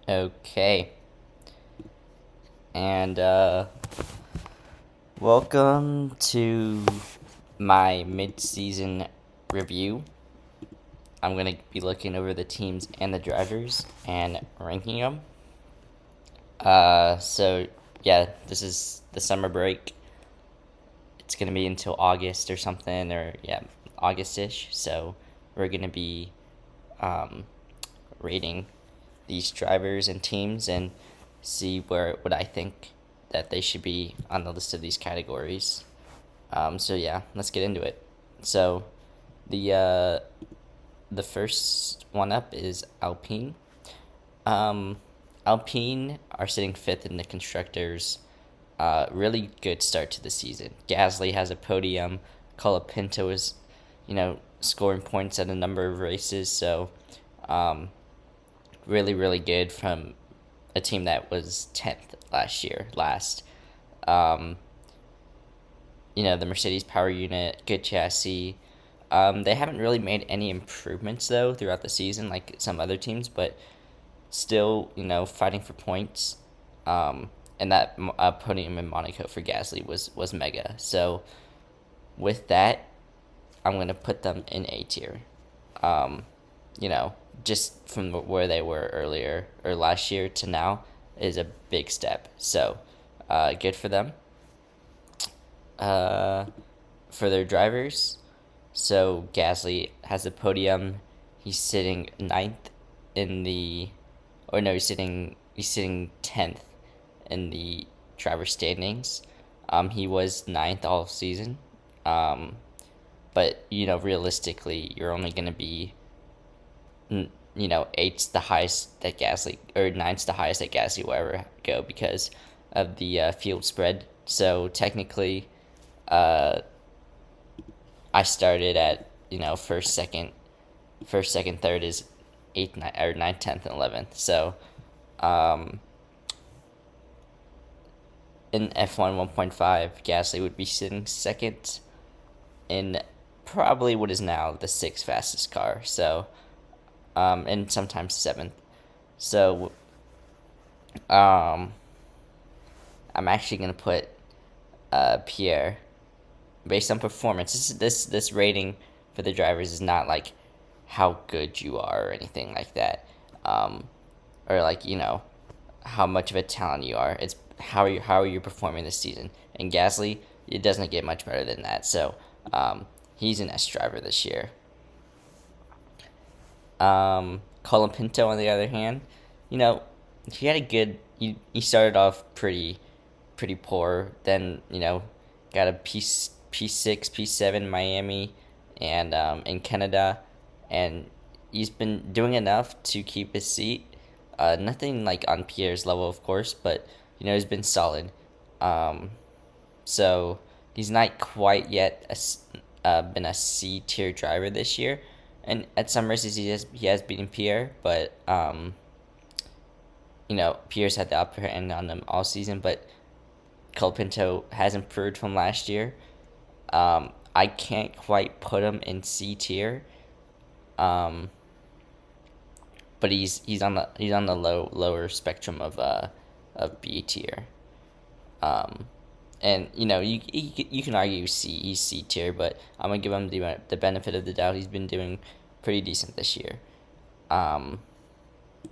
Okay, and welcome to my mid-season review. I'm gonna be looking over the teams and the drivers and ranking them. So yeah, this is the summer break. It's gonna be until August or something, or yeah, August-ish. So we're gonna be um, rating these drivers and teams and see where what I think that they should be on the list of these categories. So yeah, let's get into it. So the uh, the first one up is Alpine. Um, Alpine are sitting fifth in the constructors. Really good start to the season. Gasly has a podium. Colapinto is, scoring points at a number of races. So, um, really good from a team that was 10th last year. Um, the Mercedes power unit, good chassis. They haven't really made any improvements though throughout the season, like some other teams, but still, fighting for points. And that podium in Monaco for Gasly was mega. So with that, I'm gonna put them in A tier. Um, you know, just from where they were earlier or last year to now is a big step. So good for them. Uh, for their drivers, so Gasly has a podium. He's sitting ninth in the, or no, he's sitting 10th in the driver standings. He was ninth all season. But realistically, you're only gonna be, eight's the highest that Gasly, or ninth's the highest that Gasly will ever go because of the field spread. So technically, uh, I started at first, second, third is eighth, or ninth, 10th, and 11th. So um, in F1 1.5, Gasly would be sitting second in probably what is now the sixth fastest car. So and sometimes seventh. So um, I'm actually gonna put Pierre based on performance. This rating for the drivers is not like how good you are or anything like that, um, or like how much of a talent you are. It's how are you performing this season. And Gasly, it doesn't get much better than that. So he's an S driver this year. Colin Pinto, on the other hand, you know, he had a good. He started off pretty poor. Then got a P6, P7 Miami, and in Canada, and he's been doing enough to keep his seat. Nothing like on Pierre's level, of course, but he's been solid. Um, so he's not quite yet been a C tier driver this year, and at some races he has beaten Pierre, but Pierre's had the upper hand on him all season, but Colapinto has improved from last year. I can't quite put him in C tier, um, but he's on the lower spectrum of B tier. Um, and you can argue he's C tier, but I'm gonna give him the benefit of the doubt. He's been doing pretty decent this year. Um,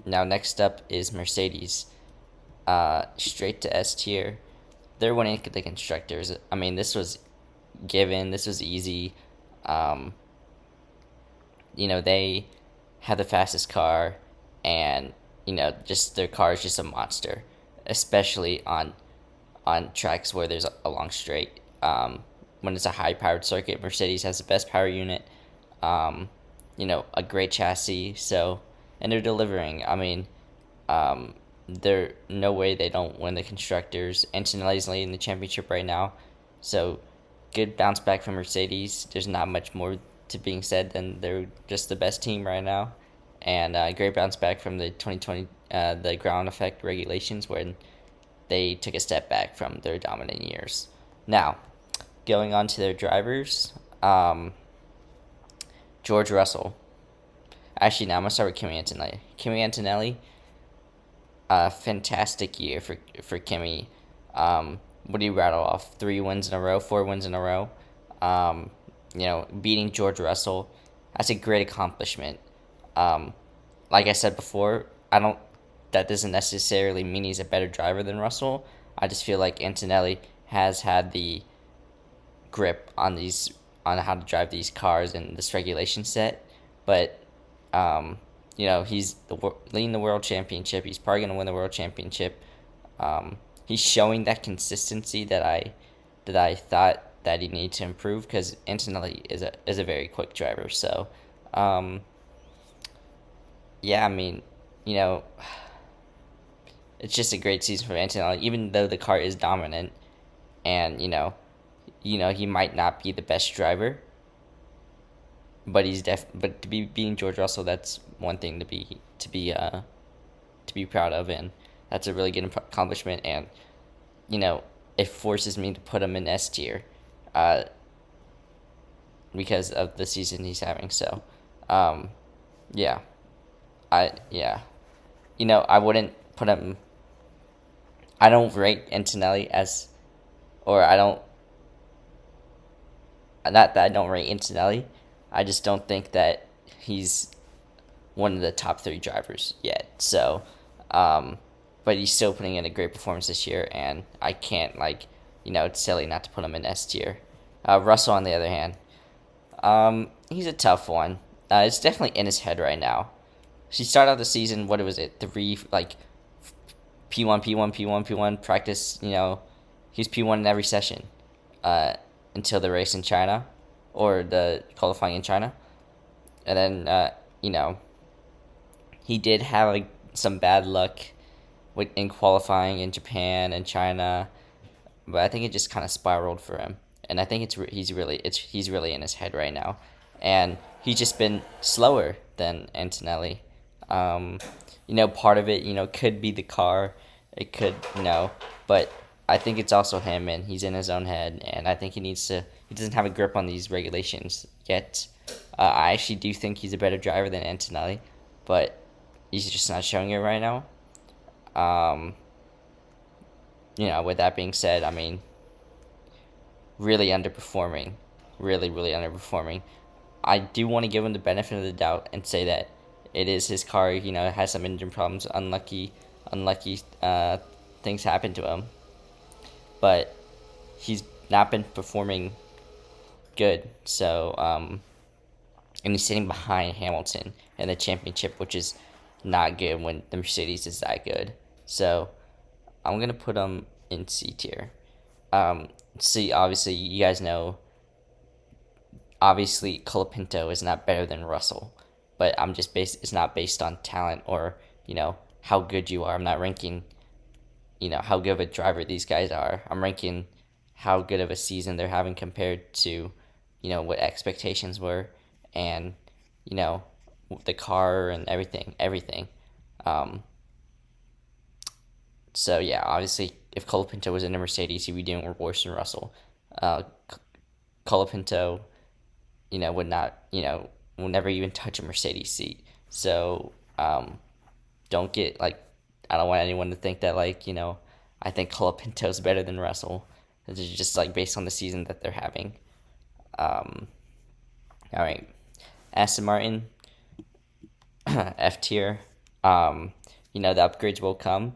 Now next up is Mercedes. Straight to S tier. They're winning the constructors. I mean, this was given. This was easy. Um, they had the fastest car, and just their car is just a monster, especially on tracks where there's a long straight. When it's a high powered circuit, Mercedes has the best power unit. Um, a great chassis. So, and they're delivering. I mean, there no way they don't win the constructors. Antonelli's leading the championship right now, so good bounce back from Mercedes. There's not much more to being said than they're just the best team right now, and great bounce back from the 2020 the ground effect regulations when they took a step back from their dominant years. Now, going on to their drivers, George Russell. Actually, now I'm gonna start with Kimi Antonelli. Kimi Antonelli, a fantastic year for Kimi. What do you rattle off? 3 wins in a row, 4 wins in a row. Um, beating George Russell. That's a great accomplishment. Um, like I said before, I don't. That doesn't necessarily mean he's a better driver than Russell. I just feel like Antonelli has had the grip on how to drive these cars and this regulation set, but um, he's leading the world championship. He's probably gonna win the world championship. He's showing that consistency that I thought that he needed to improve because Antonelli is a very quick driver. So, um, yeah, I mean, you know, it's just a great season for Antonelli. Even though the car is dominant, and he might not be the best driver, but but to be being George Russell, that's one thing to be proud of, and that's a really good accomplishment. And it forces me to put him in S tier, uh, because of the season he's having. So, um, yeah, yeah, I wouldn't put him. I don't rate Antonelli as, or I don't. Not that I don't rate Antonelli, I just don't think that he's one of the top three drivers yet. So, um, but he's still putting in a great performance this year, and I can't it's silly not to put him in S tier. Russell, on the other hand, he's a tough one. It's definitely in his head right now. She started out the season. What was it? Three P1, P1, P1, P1 practice. He's P1 in every session, uh, until the race in China, or the qualifying in China, and then you know he did have some bad luck in qualifying in Japan and China, but I think it just kind of spiraled for him. And I think he's really in his head right now, and he's just been slower than Antonelli. Um, part of it, could be the car. It could, but I think it's also him, and he's in his own head, and I think he needs to. He doesn't have a grip on these regulations yet. I actually do think he's a better driver than Antonelli, but he's just not showing it right now. Um, with that being said, I mean, really underperforming, really, really underperforming. I do want to give him the benefit of the doubt and say that it is his car. It has some engine problems, unlucky things happen to him, but he's not been performing good. So, and he's sitting behind Hamilton in the championship, which is not good when the Mercedes is that good. So, I'm gonna put him in C tier. See, obviously, you guys know. Obviously, Colapinto is not better than Russell, but I'm just based. It's not based on talent or how good you are. I'm not ranking how good of a driver these guys are. I'm ranking how good of a season they're having compared to what expectations were, and you know the car and everything. Um, so yeah, obviously, if Colapinto was in a Mercedes, he'd be doing worse than Russell. Uh, Colapinto, would not, will never even touch a Mercedes seat. So, don't get I don't want anyone to think that I think Colapinto's better than Russell. It's just based on the season that they're having. Um, all right, Aston Martin, F tier. The upgrades will come,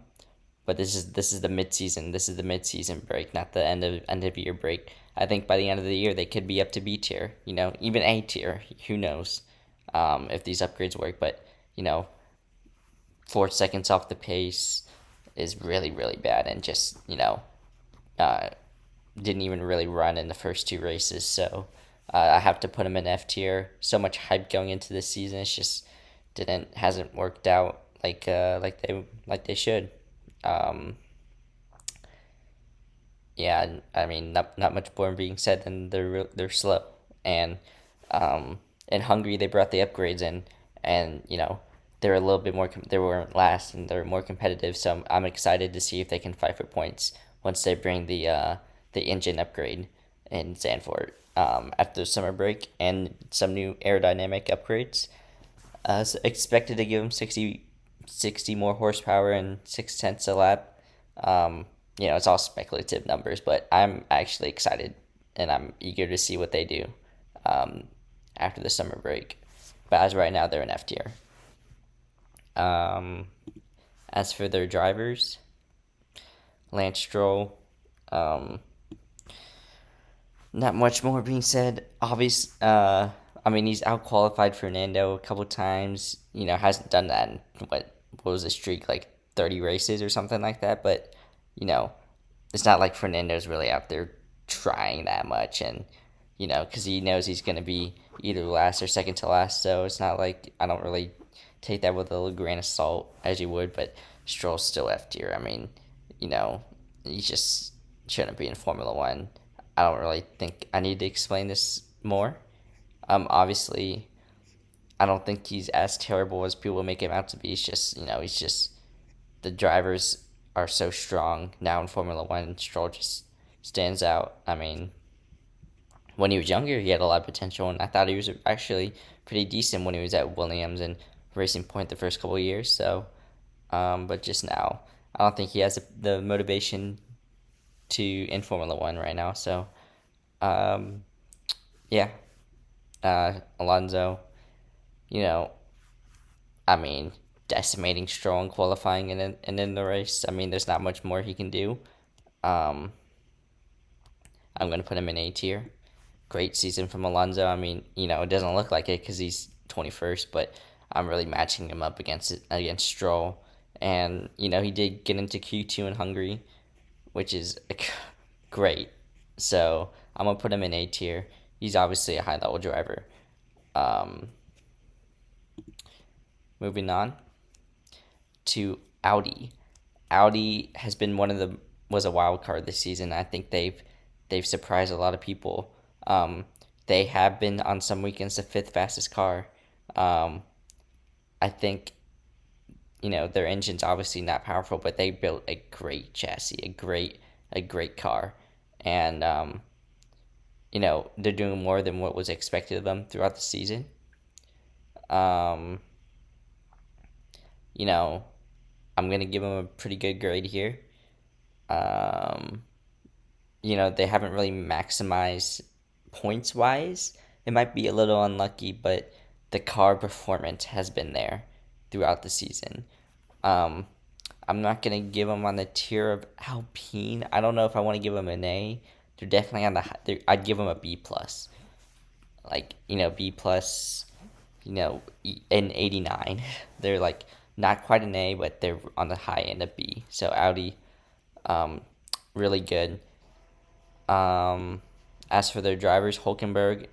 but this is the mid season. This is the mid season break, not the end of year break. I think by the end of the year they could be up to B tier. Even A tier. Who knows, if these upgrades work? But 4 seconds off the pace is really really bad, and just uh, didn't even really run in the first two races. So I have to put him in F tier. So much hype going into this season. It's just hasn't worked out like they should. Um, yeah, I mean, not much more being said than they're slow, and in Hungary they brought the upgrades in, and they're a little bit more. They weren't last, and they're more competitive. So I'm excited to see if they can fight for points once they bring the engine upgrade in Zandvoort, after the summer break, and some new aerodynamic upgrades. So expected to give them 60 60 more horsepower and 6 tenths a lap. Um, it's all speculative numbers, but I'm actually excited and I'm eager to see what they do um, after the summer break. But as right now, they're in F tier. Um, as for their drivers, Lance Stroll, um, not much more being said. I mean, he's out qualified Fernando a couple times. Hasn't done that in what was the streak, like 30 races or something like that. But you know, it's not like Fernando's really out there trying that much, and because he knows he's gonna be either last or second to last. So it's not like I don't really take that with a little grain of salt as you would. But Stroll's still F tier. I mean, you know, he just shouldn't be in Formula One. I don't really think I need to explain this more. Obviously, I don't think he's as terrible as people make him out to be. It's just, he's just the drivers are so strong now in Formula One. Stroll just stands out. I mean, when he was younger, he had a lot of potential, and I thought he was actually pretty decent when he was at Williams and Racing Point the first couple of years. So, but just now, I don't think he has the motivation to in Formula One right now. So, um, yeah, Alonso, you know, I mean, decimating Stroll qualifying and in the race. I mean, there's not much more he can do. Um, I'm going to put him in A tier. Great season from Alonso. I mean, it doesn't look like it because he's 21st, but I'm really matching him up against Stroll. And, he did get into Q2 in Hungary, which is great. So I'm going to put him in A tier. He's obviously a high level driver. Um, moving on to Audi. Audi has been was a wild card this season. I think they've surprised a lot of people. They have been on some weekends the fifth fastest car. Um, I think their engine's obviously not powerful, but they built a great chassis, a great car, and they're doing more than what was expected of them throughout the season. Um, you know, I'm gonna give them a pretty good grade here. Um, they haven't really maximized points wise. It might be a little unlucky, but the car performance has been there throughout the season. Um, I'm not gonna give them on the tier of Alpine. I don't know if I want to give them an A. They're definitely on I'd give them a B plus. Like B plus. An 89. They're like not quite an A, but they're on the high end of B. So Audi, really good. As for their drivers, Hulkenberg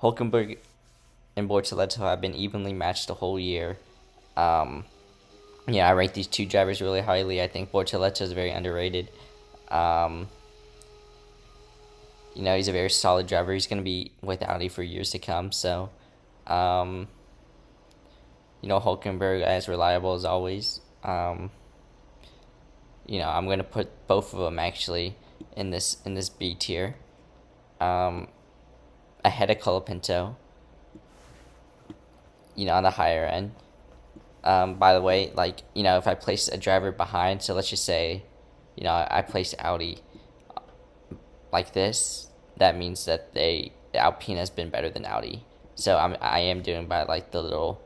and Bortoleto have been evenly matched the whole year. Yeah, I rate these two drivers really highly. I think Bortoleto is very underrated. Um, he's a very solid driver. He's going to be with Audi for years to come. So, um, Hulkenberg as reliable as always. I'm going to put both of them actually in this B tier. Ahead of Colapinto. On the higher end. By the way, like, if I place a driver behind, so let's just say, I place Audi like this, that means that Alpine has been better than Audi. So I am doing by like the little,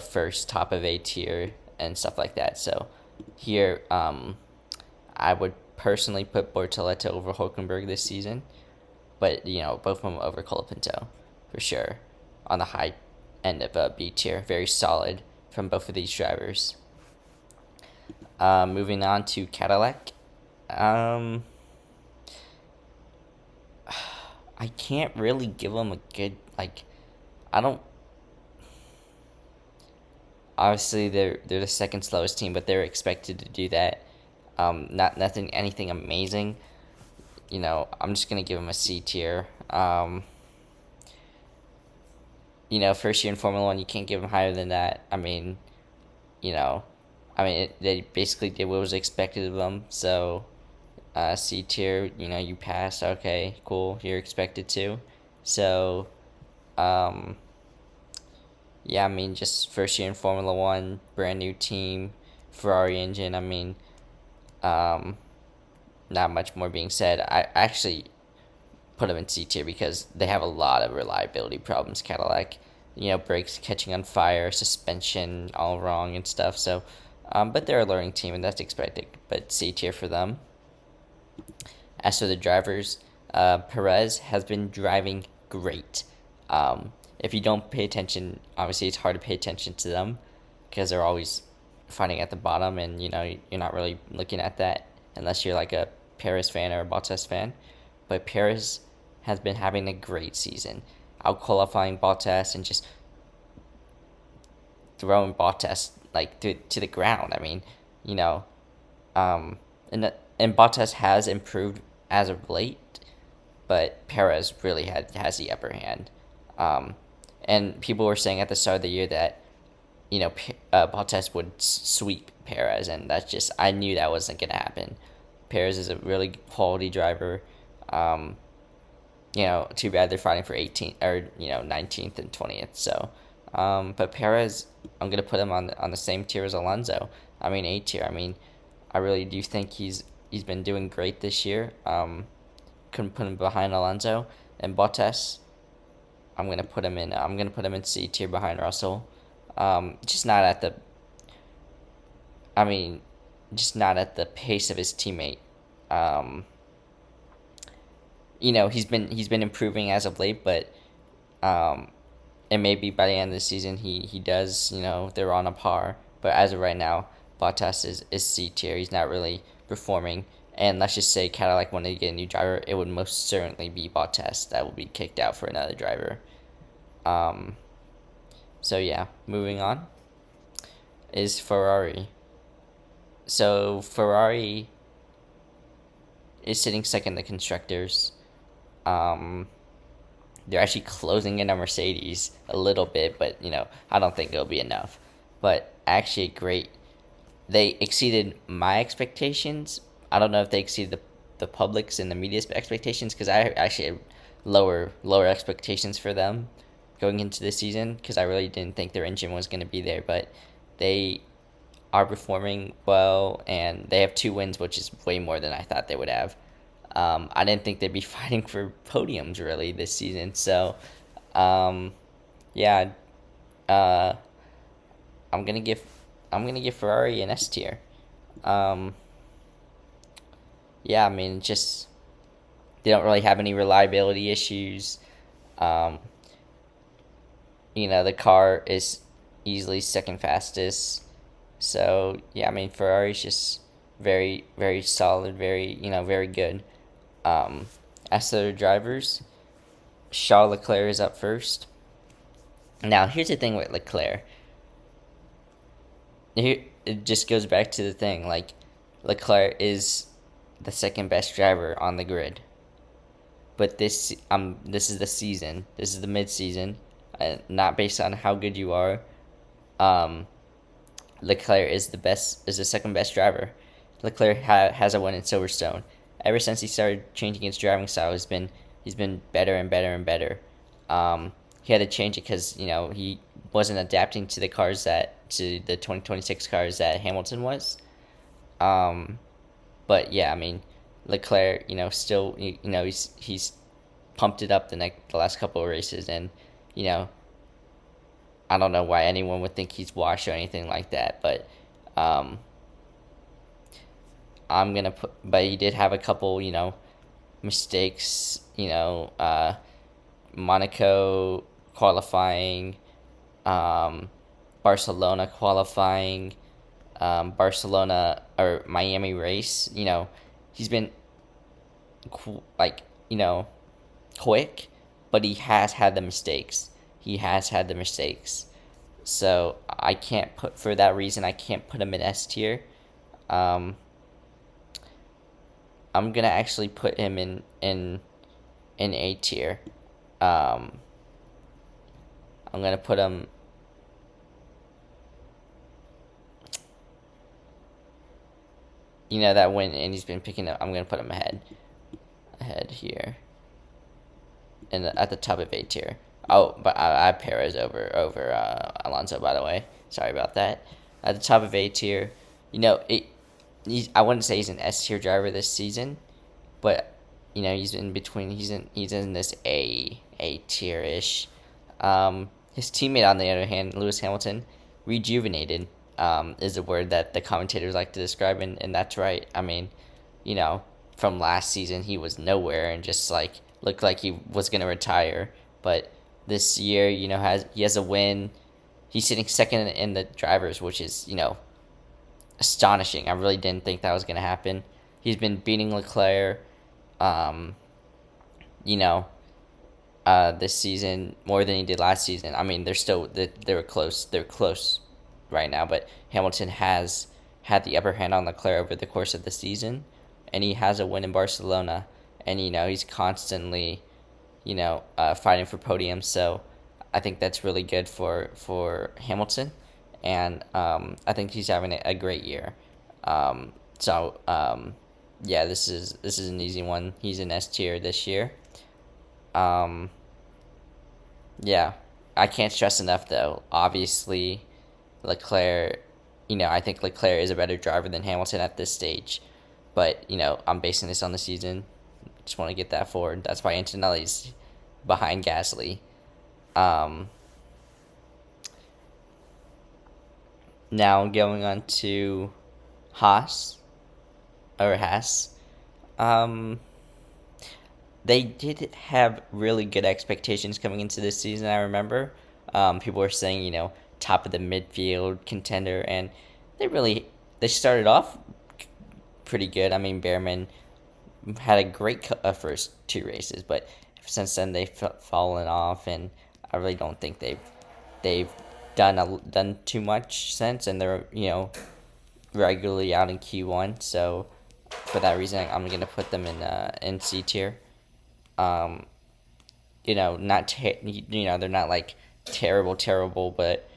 first top of A tier and stuff like that. So here, I would personally put Bortoleto over Hulkenberg this season, but both of them over Colapinto for sure on the high end of B tier. Very solid from both of these drivers. Moving on to Cadillac. I can't really give them a good, like, I don't. Obviously, they're the second slowest team, but they're expected to do that. Anything amazing. I'm just gonna give them a C tier. First year in Formula One, you can't give them higher than that. You know, they basically did what was expected of them. So, C tier, you pass. Okay, cool. You're expected to. So, yeah, I mean, just first year in Formula One, brand new team, Ferrari engine. I mean, um, not much more being said. I actually put them in C tier because they have a lot of reliability problems. Cadillac, brakes catching on fire, suspension all wrong and stuff. So, but they're a learning team and that's expected. But C tier for them. As for the drivers, Perez has been driving great. If you don't pay attention, obviously it's hard to pay attention to them because they're always fighting at the bottom, and you're not really looking at that unless you're like a Perez fan or a Bottas fan. But Perez has been having a great season, out qualifying Bottas and just throwing Bottas like to the ground. I mean, you know, um, and Bottas has improved as of late, but Perez really has the upper hand. Um, and people were saying at the start of the year that Bottas would sweep Perez, and that's just I knew that wasn't gonna happen. Perez is a really quality driver. Um, too bad they're fighting for 18th or 19th and 20th. So, but Perez, I'm gonna put him on the same tier as Alonso. I mean A tier. I mean, I really do think he's been doing great this year. Couldn't put him behind Alonso and Bottas. I'm gonna put him in C tier behind Russell. Just not at the. I mean, just not at the pace of his teammate. Um, he's been improving as of late, but um, and maybe by the end of the season he does. They're on a par. But as of right now, Bottas is C tier. He's not really performing. And let's just say Cadillac wanted to get a new driver, it would most certainly be Bottas that will be kicked out for another driver. Um, so yeah, moving on is Ferrari. So Ferrari is sitting second in the constructors. Um, they're actually closing in on Mercedes a little bit, but I don't think it'll be enough. But actually, great. They exceeded my expectations. I don't know if they exceeded the public's and the media's expectations because I actually had lower expectations for them going into the season because I really didn't think their engine was going to be there. But they are performing well and they have 2 wins, which is way more than I thought they would have. I didn't think they'd be fighting for podiums really this season. So, um, yeah, uh, I'm gonna give I'm gonna give Ferrari an S tier. Um, yeah, I mean, just they don't really have any reliability issues. Um, the car is easily second fastest. So yeah, I mean, Ferrari's just very very solid, very very good. Um, as to their drivers, Charles Leclerc is up first. Now, here's the thing with Leclerc. Here, it just goes back to the thing. Like, Leclerc is the second best driver on the grid. But this is the season. This is the mid season, not based on how good you are. Um, Leclerc is the second best driver. Leclerc has a win in Silverstone. Ever since he started changing his driving style, he's been better and better and better. He had to change it because he wasn't adapting to the 2026 cars that Hamilton was. Um, but yeah, I mean, Leclerc, still he's pumped it up the last couple of races, and you know I don't know why anyone would think he's washed or anything like that, but um, but he did have a couple, mistakes, Monaco qualifying, um, Barcelona qualifying, Barcelona or Miami race. He's been like quick, but he has had the mistakes. He has had the mistakes. So I can't put for that reason. I can't put him in S tier. Um, I'm gonna actually put him in A tier. Um, I'm gonna put him. That win, and he's been picking up. I'm gonna put him ahead here, and at the top of A tier. Oh, but I have Perez over Alonso. By the way, sorry about that. At the top of A tier, you know, I wouldn't say he's an S tier driver this season, but he's in between. He's in this A tier ish. His teammate, on the other hand, Lewis Hamilton, rejuvenated, is a word that the commentators like to describe, and that's right. I mean, you know, from last season he was nowhere and just like looked like he was gonna retire, but this year, he has a win. He's sitting second in the drivers, which is astonishing. I really didn't think that was gonna happen. He's been beating Leclerc, um, you know, this season more than he did last season. I mean, they were close. They're close right now, but Hamilton has had the upper hand on Leclerc over the course of the season, and he has a win in Barcelona, and he's constantly, fighting for podiums. So I think that's really good for Hamilton, and I think he's having a great year. Yeah, this is an easy one. He's in S tier this year. Um, yeah, I can't stress enough though. Obviously, Leclerc. I think Leclerc is a better driver than Hamilton at this stage, but I'm basing this on the season. Just want to get that forward. That's why Antonelli's behind Gasly. Um, Now going on to Haas or Haas. Um, they did have really good expectations coming into this season. I remember, people were saying, top of the midfield contender, and they really they started off pretty good. I mean, Behrman had a great first two races, but since then they've fallen off, and I really don't think they've done too much since, and they're regularly out in Q1. So for that reason, I'm gonna put them in C tier. Um, not they're not like terrible, but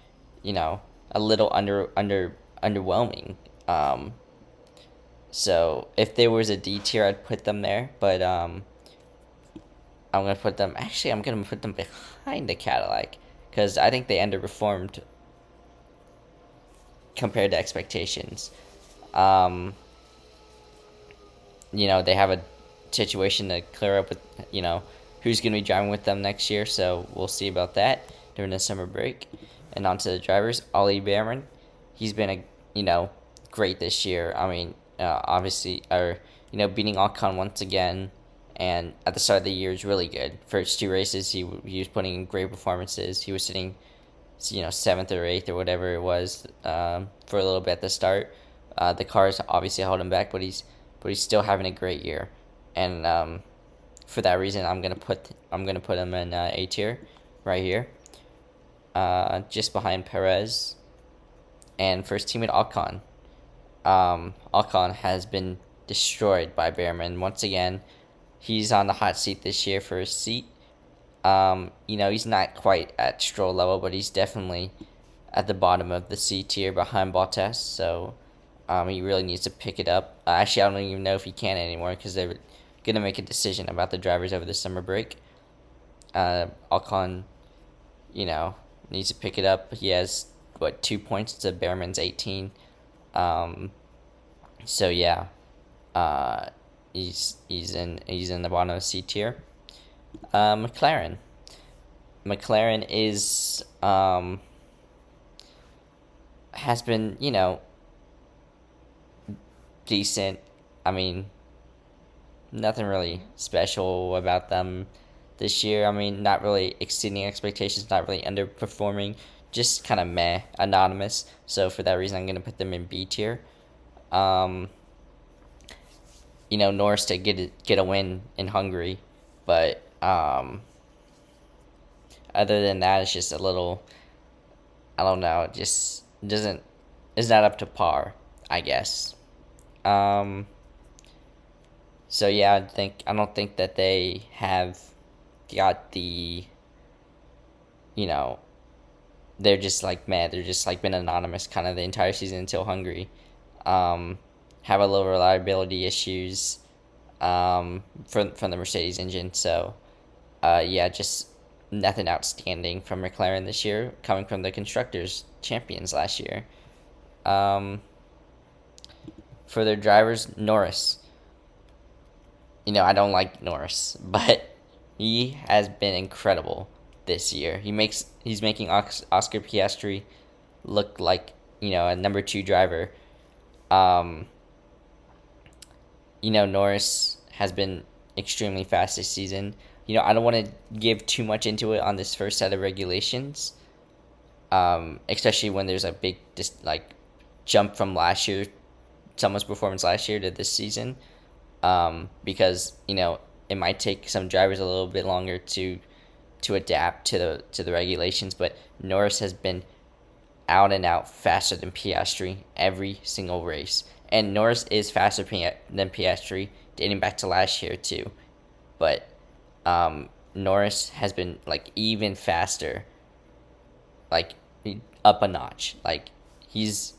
a little underwhelming. So if there was a D tier, I'd put them there, but I'm gonna put them behind the Cadillac because I think they underperformed compared to expectations. Um, they have a situation to clear up with, who's going to be driving with them next year. So we'll see about that during the summer break. And on to the drivers. Ollie Behrman, he's been great this year. I mean, obviously, beating Ocon once again. And at the start of the year is really good. First two races, he was putting in great performances. He was sitting, seventh or eighth or whatever it was, for a little bit at the start. The cars obviously held him back, but he's still having a great year, and for that reason, I'm gonna put him in A tier, right here, just behind Perez, and first teammate Ocon. Ocon has been destroyed by Behrman once again. He's on the hot seat this year for a seat. He's not quite at Stroll level, but he's definitely at the bottom of the C tier behind Bottas. So he really needs to pick it up. Actually, I don't even know if he can anymore because they're going to make a decision about the drivers over the summer break. Ocon, needs to pick it up. He has, 2 points to Behrman's 18. So, yeah. He's in the bottom of C tier. McLaren. McLaren is has been decent. I mean, nothing really special about them this year. I mean, not really exceeding expectations, not really underperforming, just kind of meh, anonymous. So for that reason, I'm gonna put them in B tier. Um, Norris to get a win in Hungary, but other than that, it's just a little. I don't know. It just doesn't. Is not up to par, I guess. Um. So yeah, I don't think that they have got the. You know, they're just like mad. They're just like been anonymous kind of the entire season until Hungary. Have a little reliability issues. From the Mercedes engine. So, yeah, just nothing outstanding from McLaren this year, coming from the constructors champions last year. Um, for their drivers, Norris. I don't like Norris, but he has been incredible this year. He's making Oscar Piastri look like a number two driver. Um, Norris has been extremely fast this season. I don't want to give too much into it on this first set of regulations, especially when there's a big jump from last year, someone's performance last year to this season, because it might take some drivers a little bit longer to adapt to the regulations. But Norris has been out and out faster than Piastri every single race, and Norris is faster than Piastri dating back to last year too. But Norris has been even faster, like up a notch. He's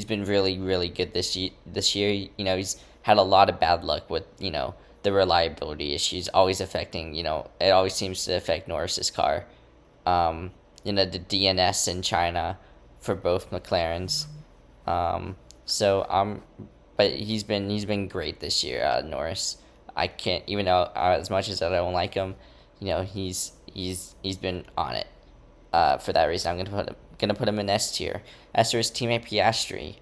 been really really good this year. He's had a lot of bad luck with the reliability issues always affecting. It always seems to affect Norris's car. The DNS in China for both McLarens. So but he's been great this year, Norris. I can't, even though as much as I don't like him, he's been on it. For that reason, I'm gonna put him in S tier. As for his teammate Piastri,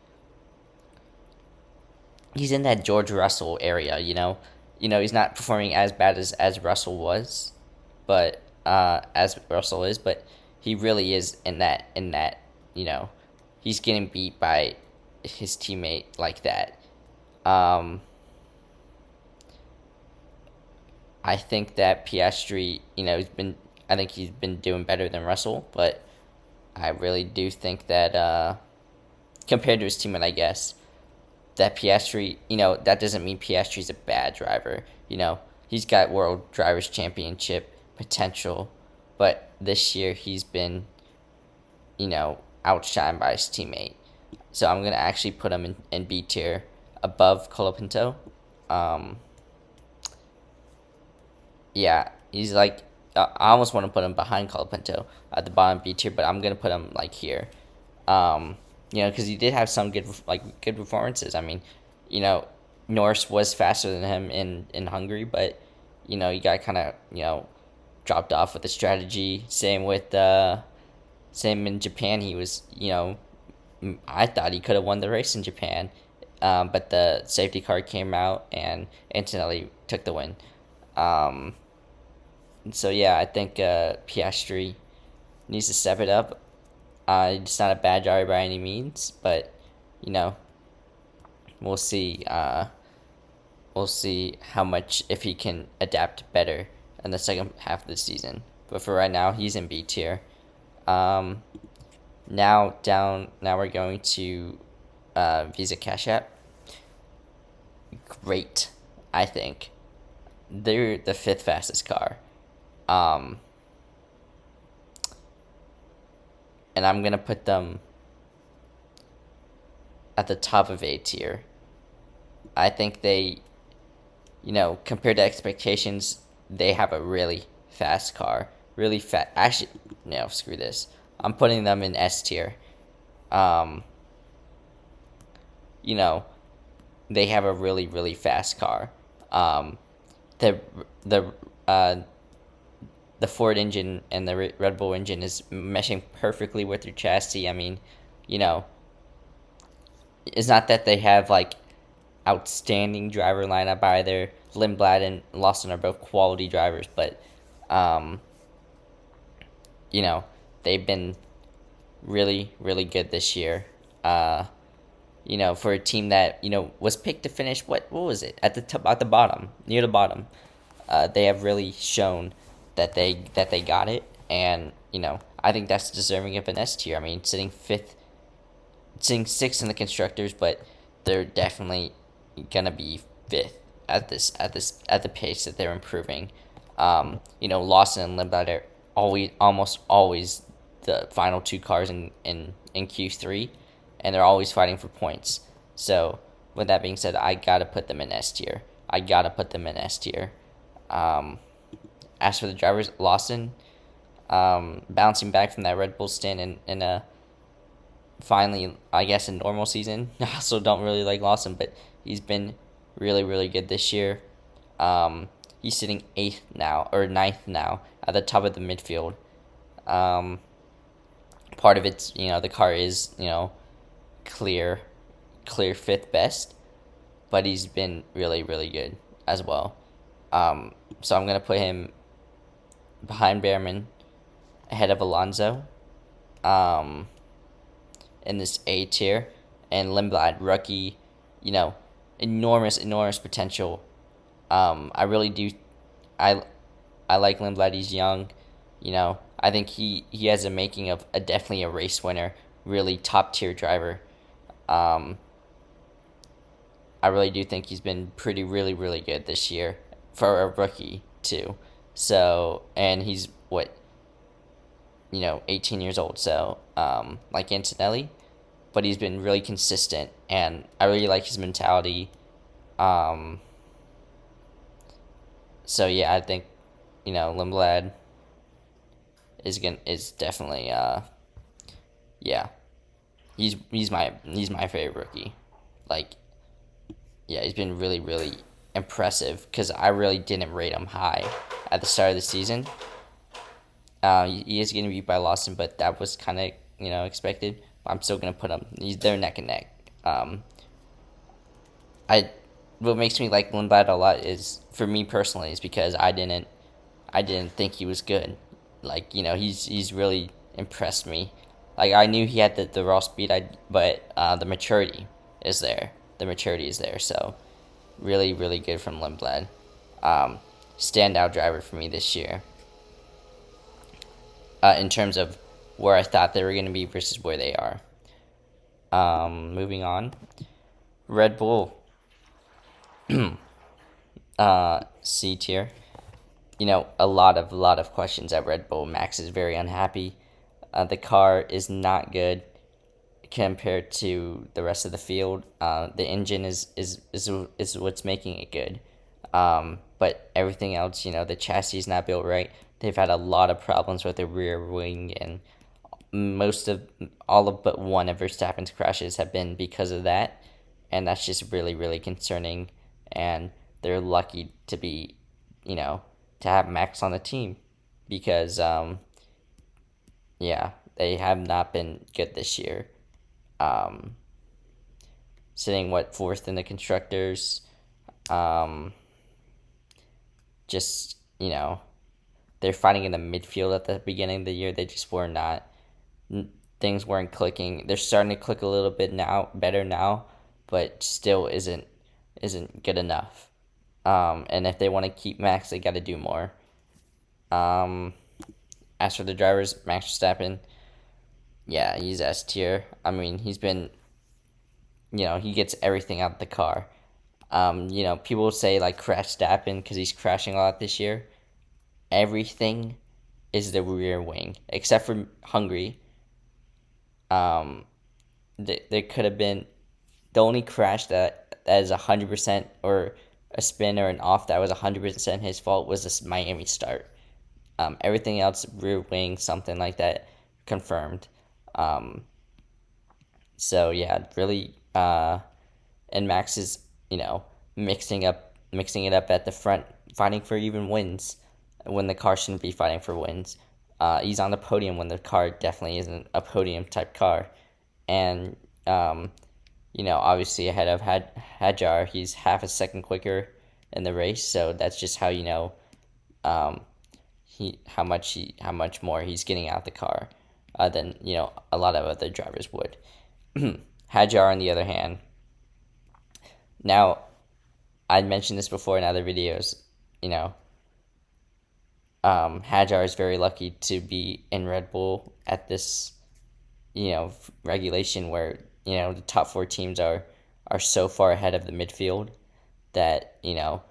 he's in that George Russell area. He's not performing as bad as Russell was, but as Russell is, but he really is in that. He's getting beat by his teammate like that. I think that Piastri, I think he's been doing better than Russell, but I really do think that compared to his teammate, I guess that Piastri, that doesn't mean Piastri's a bad driver. He's got World Drivers' Championship potential, but this year he's been, outshined by his teammate. So I'm gonna actually put him in B tier, above Colapinto. Um, yeah, he's I almost want to put him behind Colapinto at the bottom B tier, but I'm gonna put him here. Because he did have some good performances. I mean, Norris was faster than him in Hungary, but he got kind of dropped off with the strategy. Same in Japan. He was I thought he could have won the race in Japan, but the safety car came out and instantly took the win. Um, so yeah, I think Piastri needs to step it up. It's not a bad driver by any means, but you know, we'll see. We'll see how much, if he can adapt better in the second half of the season. But for right now, he's in B tier. Um, Now we're going to Visa Cash App. Great, I think. They're the fifth fastest car. Um, and I'm gonna put them at the top of A tier. I think they, compared to expectations, they have a really fast car. Really fast. Actually, no, screw this. I'm putting them in S tier. Um, you know, they have a really, really fast car. Um, the the uh, the Ford engine and the Red Bull engine is meshing perfectly with their chassis. I mean, you know, it's not that they have outstanding driver lineup either. Lindblad and Lawson are both quality drivers, but um, they've been really, really good this year. For a team that was picked to finish, what was it, at the top, at the bottom, near the bottom. They have really shown that they got it, and I think that's deserving of an S tier. I mean, sitting sixth in the constructors, but they're definitely gonna be fifth at the pace that they're improving. Lawson and Lindblad are almost always the final two cars in Q3, and they're always fighting for points. So with that being said, I gotta put them in S tier. Um, as for the drivers, Lawson, bouncing back from that Red Bull stint in a finally, I guess, a normal season. I also don't really like Lawson, but he's been really, really good this year. He's sitting eighth now or ninth now at the top of the midfield. Um, Part of it's the car is clear, clear fifth best, but he's been really, really good as well. So I'm gonna put him behind Behrman, ahead of Alonso, um, in this A tier, and Lindblad, rookie, you know, enormous, enormous potential. I really do. I I like Lindblad. He's young. I think he has a making of a definitely a race winner, really top tier driver. Um, I really do think he's been pretty really really good this year for a rookie too. So and he's what 18 years old. So like Antonelli, but he's been really consistent, and I really like his mentality. Um, so yeah, I think Lindblad is definitely yeah, he's my favorite rookie. Like, yeah, he's been really really impressive because I really didn't rate him high at the start of the season. He is getting beat by Lawson, but that was kind of expected. I'm still gonna put him. They're neck and neck. I What makes me like Lindblad a lot is, for me personally, is because I didn't think he was good. Like, he's really impressed me. Like, I knew he had the raw speed, but the maturity is there. The maturity is there. So really really good from Lindblad. Um, Standout driver for me this year. In terms of where I thought they were going to be versus where they are. Moving on, Red Bull, C tier. A lot of questions at Red Bull. Max is very unhappy. The car is not good compared to the rest of the field. The engine is what's making it good. But everything else, the chassis is not built right. They've had a lot of problems with the rear wing, and most of all of but one of Verstappen's crashes have been because of that, and that's just really really concerning. And they're lucky to be, you know, to have Max on the team because yeah, they have not been good this year. Um, Sitting what fourth in the constructors. Um, just they're fighting in the midfield at the beginning of the year. They just were not. Things weren't clicking. They're starting to click a little bit now, better now, but still isn't good enough. And if they want to keep Max, they got to do more. Um, as for the drivers, Max Verstappen, yeah, he's S tier. I mean, he's been, he gets everything out of the car. People say like crash Stappen because he's crashing a lot this year. Everything is the rear wing except for Hungary. Um, there could have been the only crash that is 100% or a spin or an off that was 100% his fault was this Miami start. Everything else, rear wing, something like that, confirmed. Um, so yeah, really, and Max is mixing it up at the front, fighting for even wins when the car shouldn't be fighting for wins. He's on the podium when the car definitely isn't a podium type car, and obviously ahead of Hadjar, he's half a second quicker in the race, so that's just how um, how much more he's getting out the car than a lot of other drivers would. Hadjar, on the other hand, now I'd mentioned this before in other videos. You know, Hadjar is very lucky to be in Red Bull at this regulation where the top four teams are so far ahead of the midfield that the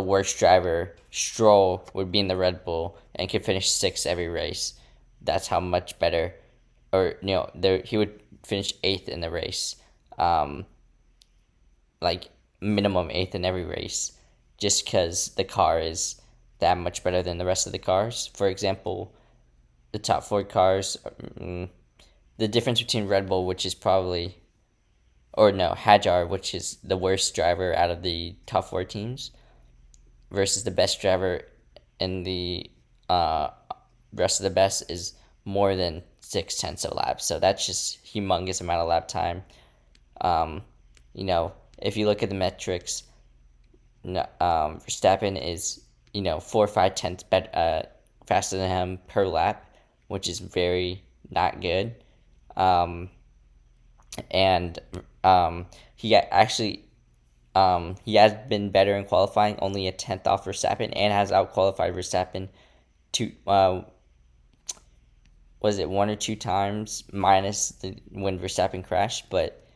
worst driver, Stroll, would be in the Red Bull and could finish sixth every race. That's how much better, or he would finish eighth in the race, like minimum eighth in every race, just because the car is that much better than the rest of the cars. For example, the top four cars, the difference between Red Bull, which is probably, or no, Hajar, which is the worst driver out of the top four teams, versus the best driver in the uh, rest of the best is more than 6/10 of laps. So that's just humongous amount of lap time. Um, if you look at the metrics, Verstappen is 4 or 5 tenths faster than him per lap, which is very not good. Um, and he has been better in qualifying, only a tenth off Verstappen, and has outqualified Verstappen two was it one or two times minus when Verstappen crashed, but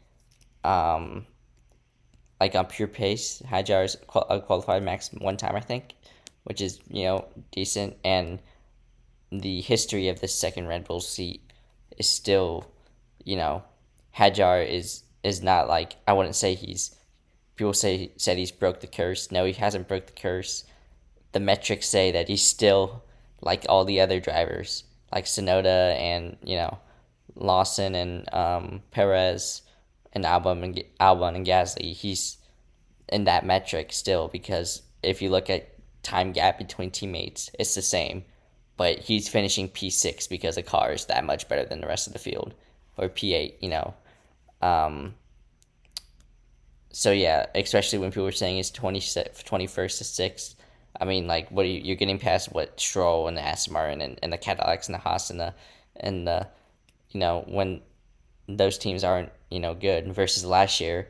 um, like on pure pace, Hajar's qualified max one time, I think, which is decent. And the history of the second Red Bull seat is still, Hajar is not like, I wouldn't say people said he's broke the curse. No, he hasn't broke the curse. The metrics say that he's still like all the other drivers, like Sonoda and Lawson and Perez and Albon and Gasly. He's in that metric still, because if you look at time gap between teammates, it's the same, but he's finishing P6 because the car is that much better than the rest of the field, or P8. Um, so yeah, especially when people are saying it's 21st to 6th. I mean, like, what you're getting past what Stroll and the Aston Martin and the Cadillacs and the Haas and the when those teams aren't good, versus last year,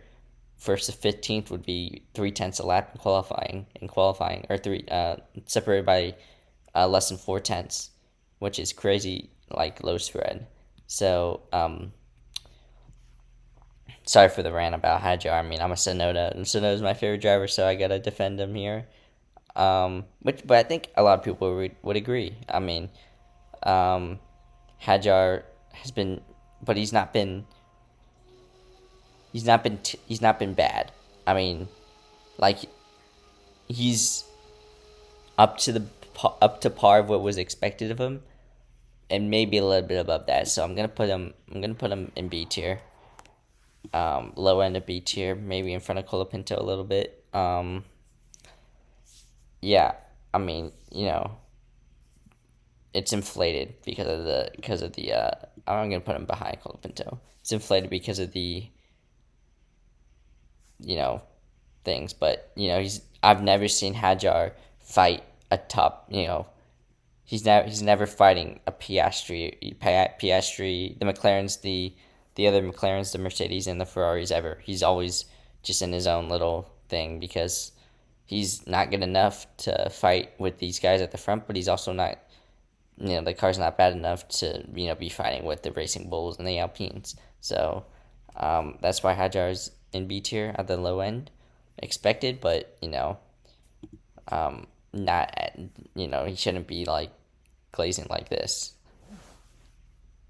first to 15th would be 3/10 a lap in qualifying, or three separated by less than 4/10, which is crazy, like low spread. So sorry for the rant about Hajar. I mean, I'm a Sonoda, and Sonoda's my favorite driver, so I gotta defend him here. But I think a lot of people would agree. I mean, Hajar has been, but he's not been bad. I mean, like, he's up to par of what was expected of him, and maybe a little bit above that. So I'm gonna put him in B tier. Low end of B tier, maybe in front of Colapinto a little bit. Yeah, I mean, it's inflated because of the. I'm gonna put him behind Colapinto. It's inflated because of the things, but I've never seen Hajar fight a top. He's never fighting a Piastri, the McLarens, the other McLarens, the Mercedes, and the Ferraris ever. He's always just in his own little thing, because he's not good enough to fight with these guys at the front, but he's also not, the car's not bad enough to, be fighting with the Racing Bulls and the Alpines. So that's why Hajar's in B tier at the low end, expected, but, not at, he shouldn't be like glazing like this.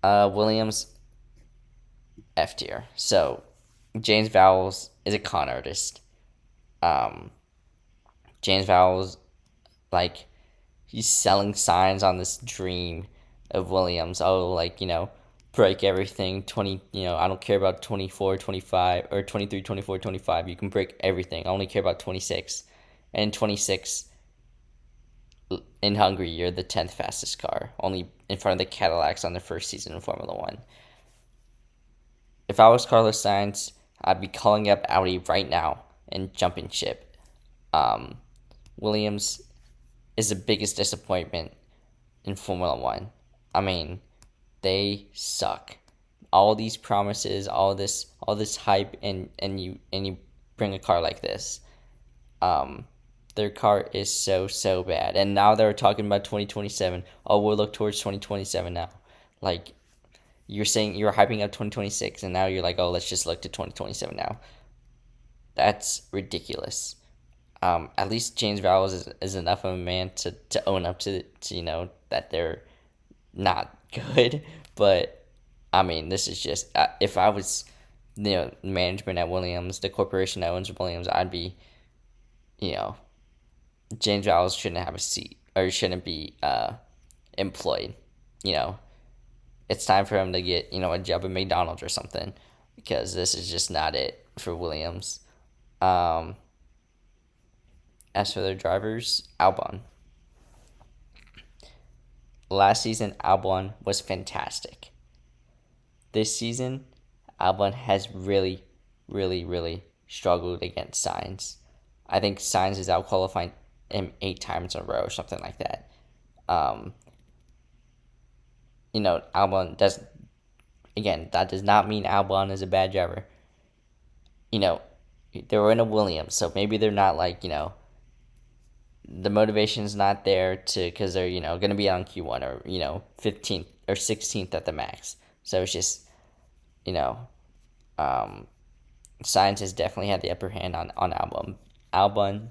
Williams, F tier. So James Vowles is a con artist. James Vowles, like, he's selling signs on this dream of Williams. Oh, like, break everything. 20, I don't care about 24, 25, or 23, 24, 25. You can break everything. I only care about 26. And in 26, in Hungary, you're the 10th fastest car, only in front of the Cadillacs on their first season in Formula One. If I was Carlos Sainz, I'd be calling up Audi right now and jumping ship. Williams is the biggest disappointment in Formula One. I mean, they suck. All these promises, all this hype, and you bring a car like this. Their car is so bad, and now they're talking about 2027. Oh, we'll look towards 2027 now. Like, you're saying you're hyping up 2026, and now you're like, oh, let's just look to 2027 now. That's ridiculous. At least James Vowles is enough of a man to own up to that they're not good. But I mean, this is just, if I was management at Williams, the corporation that owns Williams, I'd be James Vowles shouldn't have a seat or shouldn't be employed. You know, it's time for him to get a job at McDonald's or something because this is just not it for Williams. Um, as for their drivers, Albon. Last season, Albon was fantastic. This season, Albon has really, really, really struggled against Sainz. I think Sainz is out qualifying him 8 times in a row or something like that. Um, Albon does, again, that does not mean Albon is a bad driver. They were in a Williams, so maybe they're not like, the motivation's not there to, because they're, going to be on Q1 or, 15th or 16th at the max. So it's just, you know, um, Sainz has definitely had the upper hand on Albon. Albon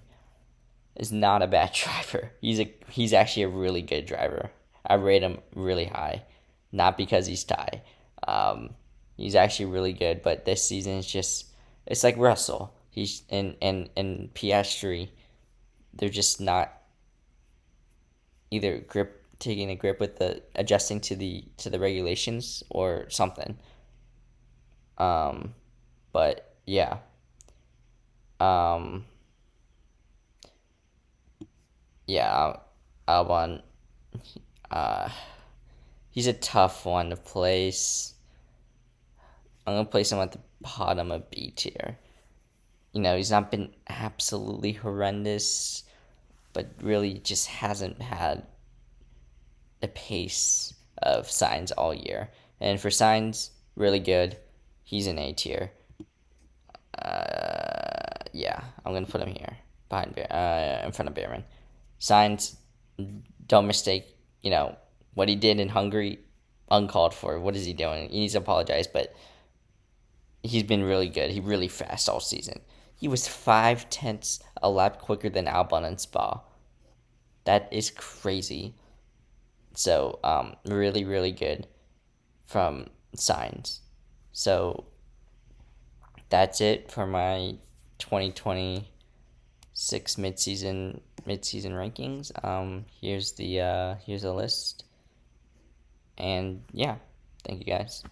is not a bad driver. He's actually a really good driver. I rate him really high, not because he's Thai. He's actually really good, but this season is just it's like Russell. He's and Piastri. They're just not either taking a grip with the adjusting to the regulations or something. Um, but yeah. Um, yeah, Albon. Uh, he's a tough one to place. I'm gonna place him at the bottom of B tier. He's not been absolutely horrendous, but really just hasn't had the pace of Sainz all year. And for Sainz, really good. He's an A tier. Yeah, I'm gonna put him here in front of Behrman. Sainz, don't mistake. What he did in Hungary, uncalled for. What is he doing? He needs to apologize, but he's been really good. He's really fast all season. He was 5/10 a lap quicker than Albon in Spa. That is crazy. So, really, really good from Sainz. So, that's it for my 2026 midseason rankings. Here's the list, and yeah, thank you guys.